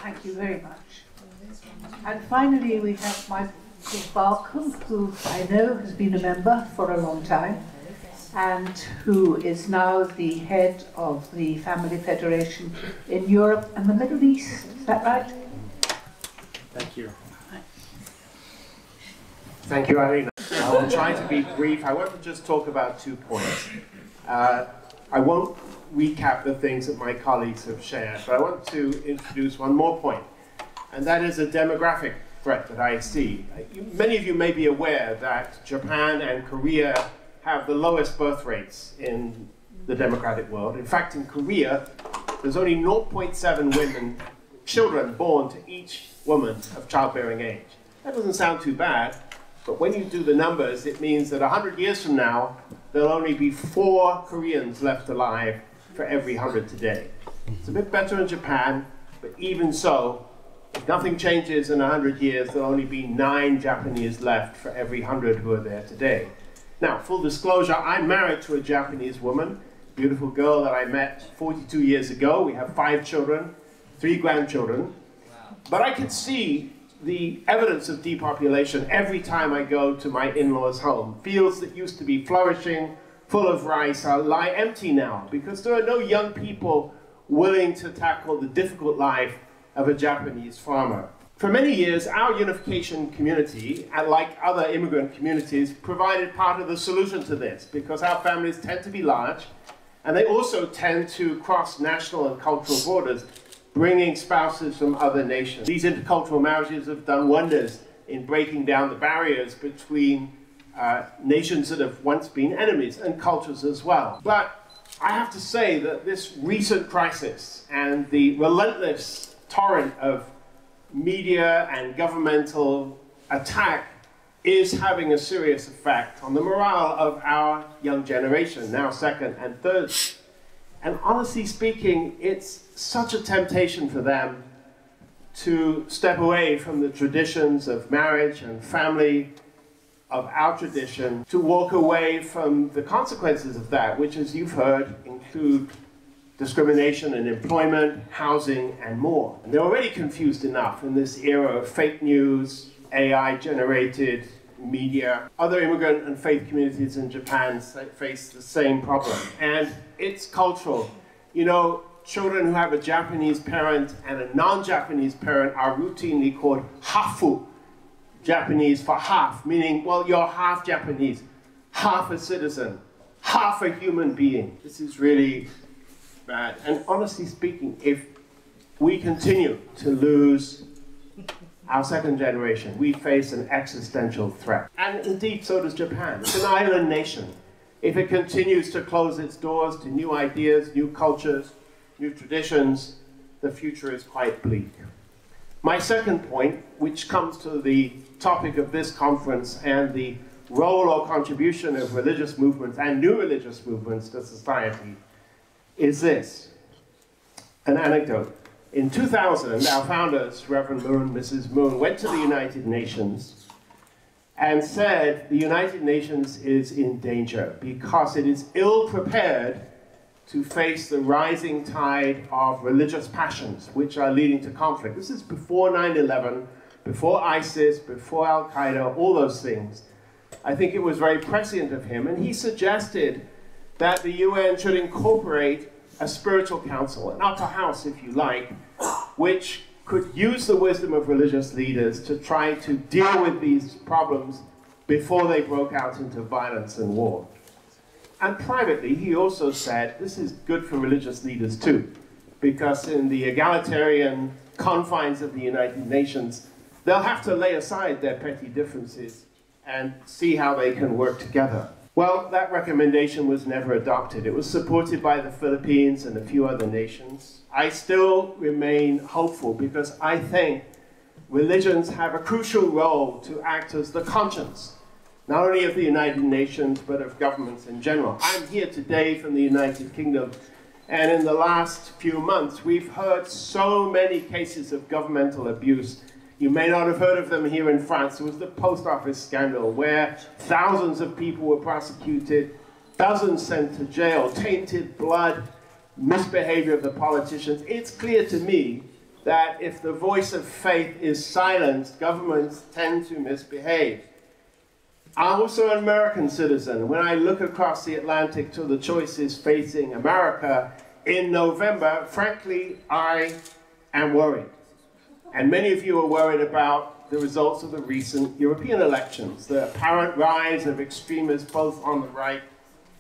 Thank you very much. And finally, we have Michael Balcomb, who I know has been a member for a long time, and who is now the head of the Family Federation in Europe and the Middle East. Is that right? Thank you. Thank you, Irina. I will try to be brief. I want to just talk about 2 points. I won't recap the things that my colleagues have shared, but I want to introduce one more point, and that is a demographic threat that I see. Many of you may be aware that Japan and Korea have the lowest birth rates in the democratic world. In fact, in Korea, there's only 0.7 children born to each woman of childbearing age. That doesn't sound too bad, but when you do the numbers, it means that 100 years from now, there'll only be 4 Koreans left alive for every 100 today. It's a bit better in Japan, but even so, if nothing changes in 100 years, there'll only be 9 Japanese left for every 100 who are there today. Now, full disclosure, I'm married to a Japanese woman, beautiful girl that I met 42 years ago. We have 5 children, 3 grandchildren. But I can see the evidence of depopulation every time I go to my in-laws' home. Fields that used to be flourishing, full of rice, lie empty now because there are no young people willing to tackle the difficult life of a Japanese farmer. For many years, our unification community, and like other immigrant communities, provided part of the solution to this because our families tend to be large and they also tend to cross national and cultural borders, bringing spouses from other nations. These intercultural marriages have done wonders in breaking down the barriers between nations that have once been enemies and cultures as well. But I have to say that this recent crisis and the relentless torrent of media and governmental attack is having a serious effect on the morale of our young generation, now 2nd and 3rd. And honestly speaking, it's such a temptation for them to step away from the traditions of marriage and family, of our tradition, to walk away from the consequences of that, which, as you've heard, include discrimination in employment, housing, and more. And they're already confused enough in this era of fake news, AI-generated media. Other immigrant and faith communities in Japan face the same problem. And it's cultural. You know, children who have a Japanese parent and a non-Japanese parent are routinely called hafu, Japanese for half, meaning, well, you're half Japanese, half a citizen, half a human being. This is really bad. And honestly speaking, if we continue to lose our 2nd generation, we face an existential threat. And indeed, so does Japan. It's an island nation. If it continues to close its doors to new ideas, new cultures, new traditions, the future is quite bleak. My 2nd point, which comes to the topic of this conference and the role or contribution of religious movements and new religious movements to society, is this. An anecdote. In 2000, our founders, Reverend Moon, Mrs. Moon, went to the United Nations and said the United Nations is in danger because it is ill-prepared to face the rising tide of religious passions which are leading to conflict. This is before 9/11, before ISIS, before Al-Qaeda, all those things. I think it was very prescient of him, and he suggested that the UN should incorporate a spiritual council, an upper house, if you like, which could use the wisdom of religious leaders to try to deal with these problems before they broke out into violence and war. And privately, he also said, this is good for religious leaders too, because in the egalitarian confines of the United Nations, they'll have to lay aside their petty differences and see how they can work together. Well, that recommendation was never adopted. It was supported by the Philippines and a few other nations. I still remain hopeful because I think religions have a crucial role to act as the conscience, not only of the United Nations, but of governments in general. I'm here today from the United Kingdom, and in the last few months, we've heard so many cases of governmental abuse. You may not have heard of them here in France. There was the post office scandal where thousands of people were prosecuted, dozens sent to jail, tainted blood, misbehavior of the politicians. It's clear to me that if the voice of faith is silenced, governments tend to misbehave. I'm also an American citizen. When I look across the Atlantic to the choices facing America in November, frankly, I am worried. And many of you are worried about the results of the recent European elections, the apparent rise of extremists both on the right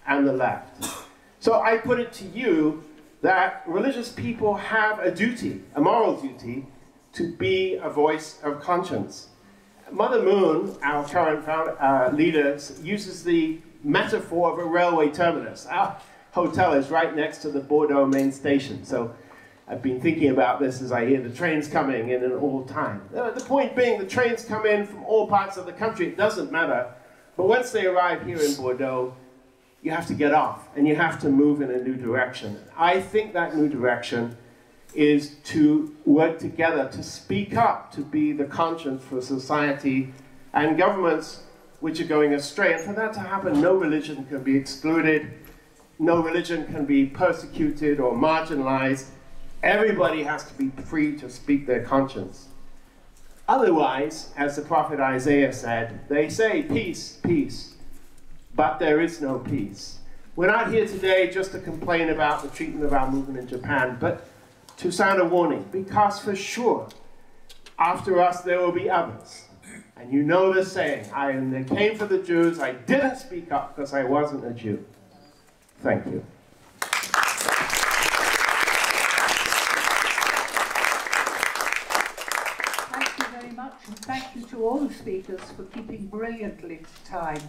and the left. So I put it to you that religious people have a duty, a moral duty, to be a voice of conscience. Mother Moon, our current leader, uses the metaphor of a railway terminus. Our hotel is right next to the Bordeaux main station, so I've been thinking about this as I hear the trains coming in all time. The point being, the trains come in from all parts of the country, it doesn't matter, but once they arrive here in Bordeaux, you have to get off, and you have to move in a new direction. I think that new direction is to work together, to speak up, to be the conscience for society and governments which are going astray. And for that to happen, no religion can be excluded, no religion can be persecuted or marginalized. Everybody has to be free to speak their conscience. Otherwise, as the prophet Isaiah said, they say, peace, peace, but there is no peace. We're not here today just to complain about the treatment of our movement in Japan, but to sound a warning, because for sure, after us there will be others. And you know the saying, I came for the Jews, I didn't speak up because I wasn't a Jew. Thank you. Thank you very much, and thank you to all the speakers for keeping brilliantly to time.